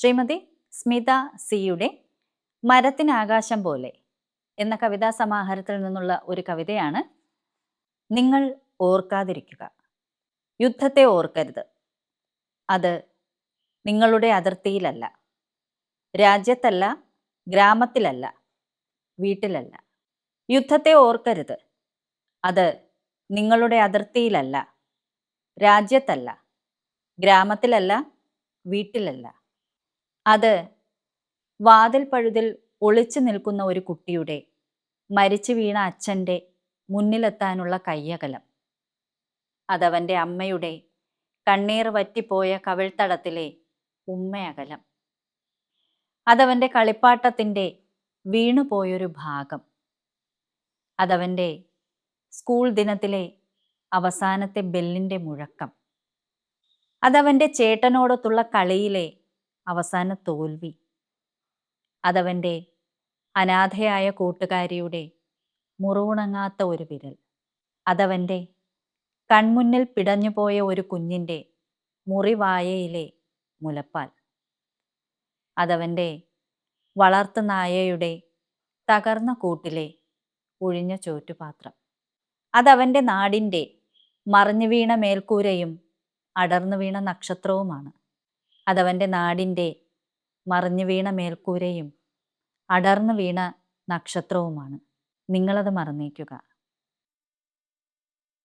ശ്രീമതി സ്മിത സിയുടെ മരത്തിനാകാശം പോലെ എന്ന കവിതാ സമാഹാരത്തിൽ നിന്നുള്ള ഒരു കവിതയാണ്. നിങ്ങൾ ഓർക്കാതിരിക്കുക. യുദ്ധത്തെ ഓർക്കരുത്. അത് നിങ്ങളുടെ അതിർത്തിയിലല്ല, രാജ്യത്തല്ല, ഗ്രാമത്തിലല്ല, വീട്ടിലല്ല. യുദ്ധത്തെ ഓർക്കരുത്. അത് നിങ്ങളുടെ അതിർത്തിയിലല്ല, രാജ്യത്തല്ല, ഗ്രാമത്തിലല്ല, വീട്ടിലല്ല. അത് വാതിൽ പഴുതിൽ ഒളിച്ചു നിൽക്കുന്ന ഒരു കുട്ടിയുടെ, മരിച്ചു വീണ അച്ഛൻ്റെ മുന്നിലെത്താനുള്ള കയ്യകലം. അതവൻ്റെ അമ്മയുടെ കണ്ണീർ വറ്റിപ്പോയ കവിൾത്തടത്തിലെ ഉമ്മയകലം. അതവൻ്റെ കളിപ്പാട്ടത്തിൻ്റെ വീണുപോയൊരു ഭാഗം. അതവൻ്റെ സ്കൂൾ ദിനത്തിലെ അവസാനത്തെ ബെല്ലിൻ്റെ മുഴക്കം. അതവൻ്റെ ചേട്ടനോടൊത്തുള്ള കളിയിലെ അവസാന തോൽവി. അതവൻ്റെ അനാഥയായ കൂട്ടുകാരിയുടെ മുറിവുണങ്ങാത്ത ഒരു വിരൽ. അതവൻ്റെ കൺമുന്നിൽ പിടഞ്ഞുപോയ ഒരു കുഞ്ഞിൻ്റെ മുറിവായയിലെ മുലപ്പാൽ. അതവൻ്റെ വളർത്തു നായയുടെ തകർന്ന കൂട്ടിലെ ഒഴിഞ്ഞ ചോറ്റുപാത്രം. അതവൻ്റെ നാടിൻ്റെ മറിഞ്ഞു വീണ മേൽക്കൂരയും അടർന്നു വീണ നക്ഷത്രവുമാണ്. അതവൻ്റെ നാടിൻ്റെ മറിഞ്ഞു വീണ മേൽക്കൂരയും അടർന്നു വീണ നക്ഷത്രവുമാണ്. നിങ്ങളത് മറന്നേക്കുക.